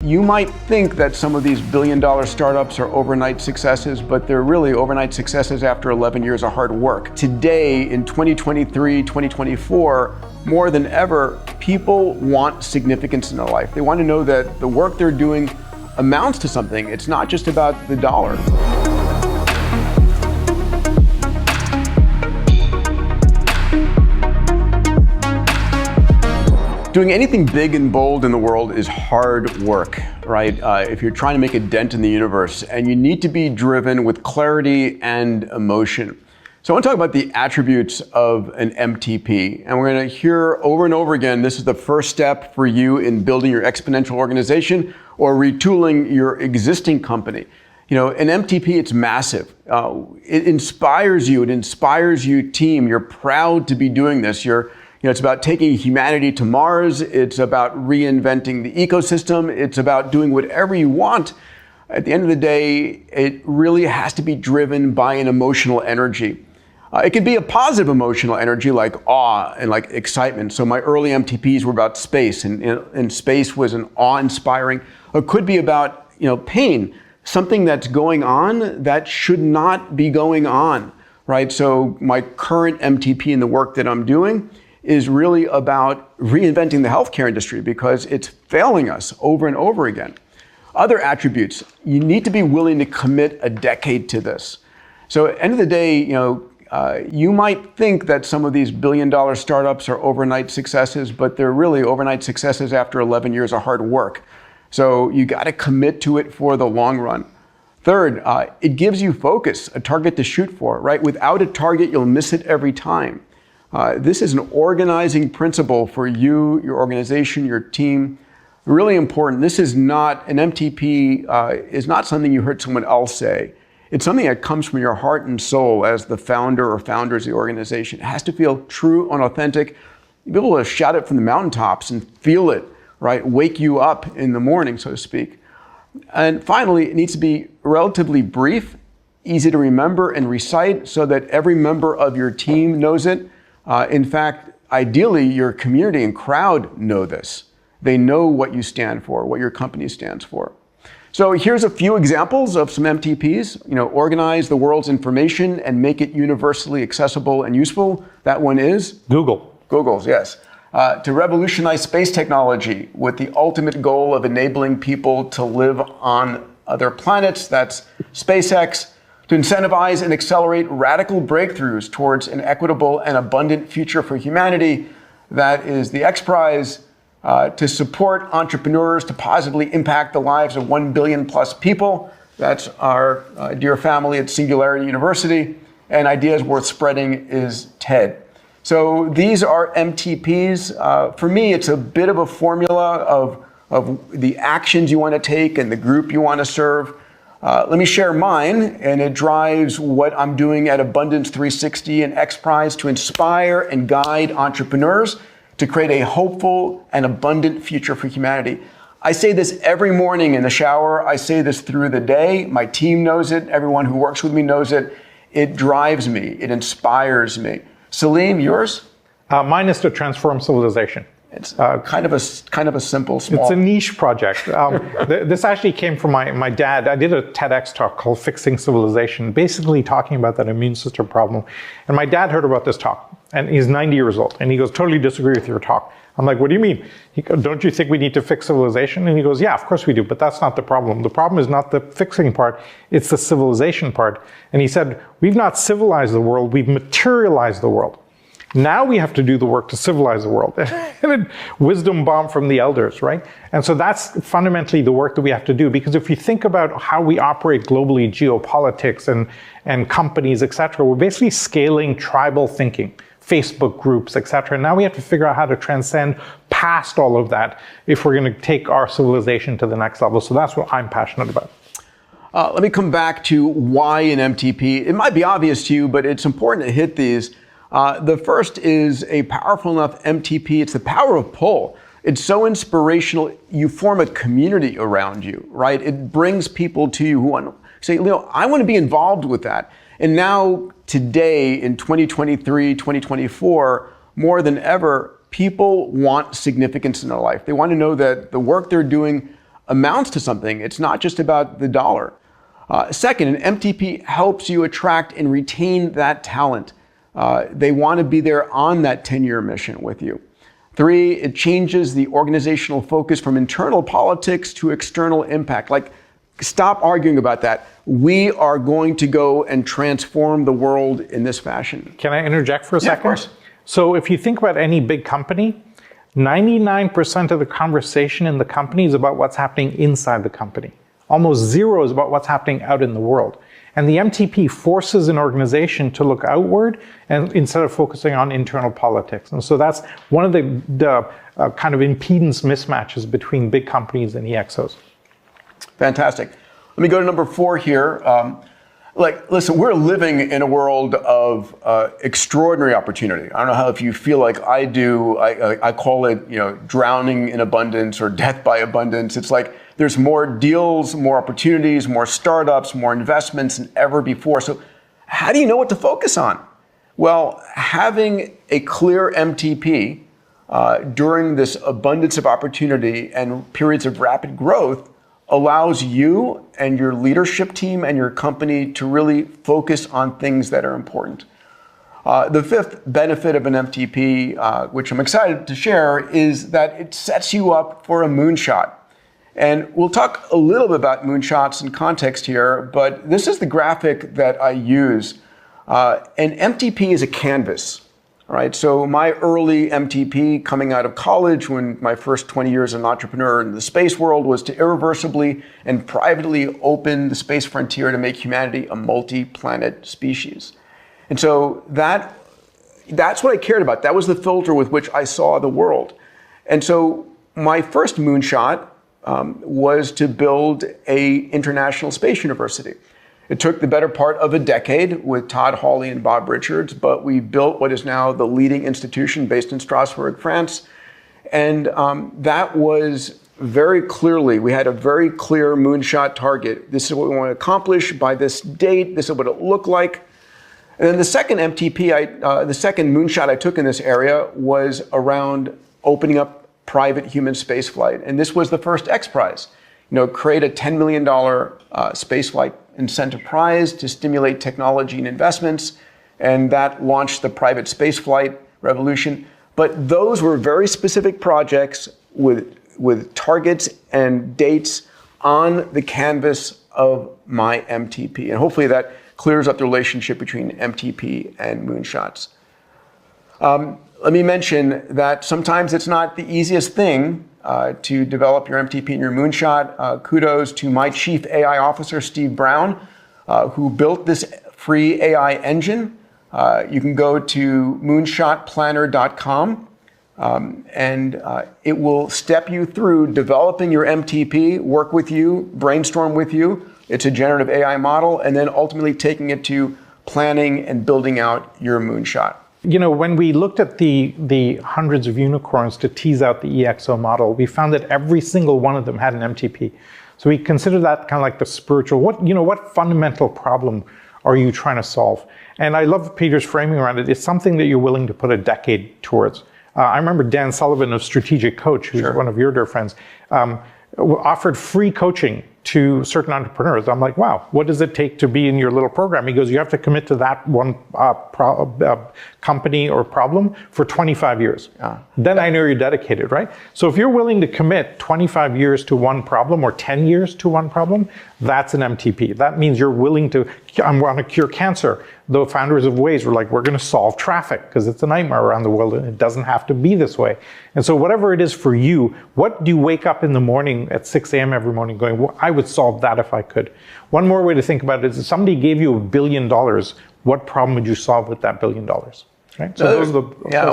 You might think that some of these billion-dollar startups are overnight successes, but they're really overnight successes after 11 years of hard work. Today, in 2023, 2024, more than ever, people want significance in their life. They want to know that the work they're doing amounts to something. It's not just about the dollar. Doing anything big and bold in the world is hard work, right? If you're trying to make a dent in the universe, and you need to be driven with clarity and emotion. So I want to talk about the attributes of an MTP, and we're going to hear over and over again, this is the first step for you in building your exponential organization or retooling your existing company. You know, an MTP, it's massive. It inspires you team. You're proud to be doing this. It's about taking humanity to Mars. It's about reinventing the ecosystem. It's about doing whatever you want. At the end of the day, it really has to be driven by an emotional energy. It could be a positive emotional energy like awe and like excitement. So my early MTPs were about space, and space was an awe-inspiring. It could be about pain, something that's going on that should not be going on, right? So my current MTP in the work that I'm doing is really about reinventing the healthcare industry because it's failing us over and over again. Other attributes, you need to be willing to commit a decade to this. So at the end of the day, you might think that some of these billion-dollar startups are overnight successes, but they're really overnight successes after 11 years of hard work. So you got to commit to it for the long run. Third, it gives you focus, a target to shoot for, right? Without a target, you'll miss it every time. This is an organizing principle for you, your organization, your team. Really important. This is not, an MTP is not something you heard someone else say. It's something that comes from your heart and soul as the founder or founders of the organization. It has to feel true and authentic. You'll be able to shout it from the mountaintops and feel it, right? Wake you up in the morning, so to speak. And finally, it needs to be relatively brief, easy to remember and recite so that every member of your team knows it. In fact, ideally, your community and crowd know this. They know what you stand for, what your company stands for. So here's a few examples of some MTPs. Organize the world's information and make it universally accessible and useful. That one is? Google's, yes. To revolutionize space technology with the ultimate goal of enabling people to live on other planets. That's SpaceX. To incentivize and accelerate radical breakthroughs towards an equitable and abundant future for humanity. That is the X Prize. To support entrepreneurs to positively impact the lives of 1 billion plus people. That's our dear family at Singularity University. And Ideas Worth Spreading is TED. So these are MTPs. For me, it's a bit of a formula of the actions you want to take and the group you want to serve. Let me share mine, and it drives what I'm doing at Abundance 360 and X Prize to inspire and guide entrepreneurs to create a hopeful and abundant future for humanity. I say this every morning in the shower. I say this through the day. My team knows it. Everyone who works with me knows it. It drives me. It inspires me. Salim, yours? Mine is to transform civilization. It's kind of a simple, small. It's a niche project. This actually came from my dad. I did a TEDx talk called Fixing Civilization, basically talking about that immune system problem. And my dad heard about this talk, and he's 90 years old. And he goes, totally disagree with your talk. I'm like, what do you mean? He goes, don't you think we need to fix civilization? And he goes, yeah, of course we do, but that's not the problem. The problem is not the fixing part, it's the civilization part. And he said, we've not civilized the world, we've materialized the world. Now we have to do the work to civilize the world. Wisdom bomb from the elders, right? And so that's fundamentally the work that we have to do. Because if you think about how we operate globally, geopolitics and companies, et cetera, we're basically scaling tribal thinking, Facebook groups, et cetera. Now we have to figure out how to transcend past all of that if we're going to take our civilization to the next level. So that's what I'm passionate about. Let me come back to why an MTP. It might be obvious to you, but it's important to hit these. The first is a powerful enough MTP. It's the power of pull. It's so inspirational. You form a community around you, right? It brings people to you who want to say, I want to be involved with that. And now today in 2023, 2024, more than ever, people want significance in their life. They want to know that the work they're doing amounts to something. It's not just about the dollar. Second, an MTP helps you attract and retain that talent. They want to be there on that 10-year mission with you. 3, it changes the organizational focus from internal politics to external impact. Like, stop arguing about that. We are going to go and transform the world in this fashion. Can I interject for a second? Of course. So if you think about any big company, 99% of the conversation in the company is about what's happening inside the company. Almost 0 is about what's happening out in the world. And the MTP forces an organization to look outward and instead of focusing on internal politics. And so that's one of the kind of impedance mismatches between big companies and EXOs. Fantastic. Let me go to number 4 here. Listen, we're living in a world of extraordinary opportunity. I don't know how if you feel like I do. I call it, drowning in abundance or death by abundance. It's like there's more deals, more opportunities, more startups, more investments than ever before. So how do you know what to focus on? Well, having a clear MTP during this abundance of opportunity and periods of rapid growth allows you and your leadership team and your company to really focus on things that are important. The 5th benefit of an MTP, which I'm excited to share, is that it sets you up for a moonshot. And we'll talk a little bit about moonshots in context here, but this is the graphic that I use. An MTP is a canvas. All right, so my early MTP coming out of college, when my first 20 years as an entrepreneur in the space world, was to irreversibly and privately open the space frontier to make humanity a multi-planet species. And so that's what I cared about. That was the filter with which I saw the world. And so my first moonshot was to build an international space university. It took the better part of a decade with Todd Hawley and Bob Richards, but we built what is now the leading institution based in Strasbourg, France. And that was very clearly, we had a very clear moonshot target. This is what we want to accomplish by this date. This is what it looked like. And then the second MTP, the second moonshot I took in this area was around opening up private human spaceflight. And this was the first X Prize. Create a $10 million spaceflight incentive prize to stimulate technology and investments, and that launched the private spaceflight revolution. But those were very specific projects with targets and dates on the canvas of my MTP. And hopefully that clears up the relationship between MTP and moonshots. Let me mention that sometimes it's not the easiest thing to develop your MTP and your moonshot. Kudos to my chief AI officer, Steve Brown, who built this free AI engine. You can go to moonshotplanner.com and it will step you through developing your MTP, work with you, brainstorm with you. It's a generative AI model, and then ultimately taking it to planning and building out your moonshot. When we looked at the hundreds of unicorns to tease out the EXO model, we found that every single one of them had an MTP. So we consider that kind of like the spiritual, what fundamental problem are you trying to solve? And I love Peter's framing around it. It's something that you're willing to put a decade towards. I remember Dan Sullivan of Strategic Coach, who's one of your dear friends, offered free coaching to certain entrepreneurs. I'm like, wow, what does it take to be in your little program? He goes, you have to commit to that one company or problem for 25 years. Then I know you're dedicated, right? So if you're willing to commit 25 years to one problem or 10 years to one problem, that's an MTP. That means you're willing to, I want to cure cancer. The founders of Waze were like, we're going to solve traffic because it's a nightmare around the world and it doesn't have to be this way. And so whatever it is for you, what do you wake up in the morning at 6 a.m. every morning going, well, I would solve that if I could. One more way to think about it is if somebody gave you $1 billion, what problem would you solve with that $1 billion? Right? So those are the,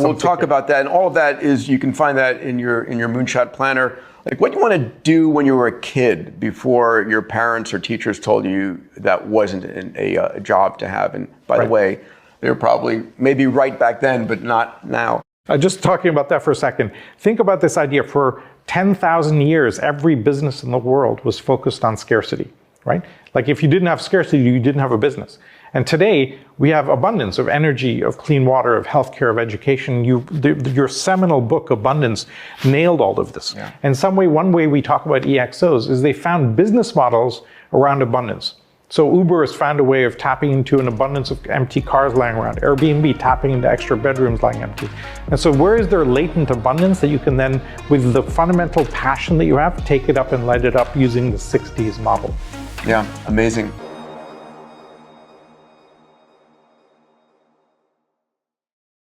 we'll talk about that. And all of that is, you can find that in your Moonshot Planner. Like what you want to do when you were a kid before your parents or teachers told you that wasn't a job to have. And by the way, they were probably maybe right back then, but not now. Just talking about that for a second. Think about this idea. For 10,000 years, every business in the world was focused on scarcity, right? Like if you didn't have scarcity, you didn't have a business. And today, we have abundance of energy, of clean water, of healthcare, of education. Your seminal book, Abundance, nailed all of this. Yeah. In some way, one way we talk about EXOs is they found business models around abundance. So Uber has found a way of tapping into an abundance of empty cars lying around. Airbnb tapping into extra bedrooms lying empty. And so where is there latent abundance that you can then, with the fundamental passion that you have, take it up and light it up using the 6Ds model? Yeah, amazing.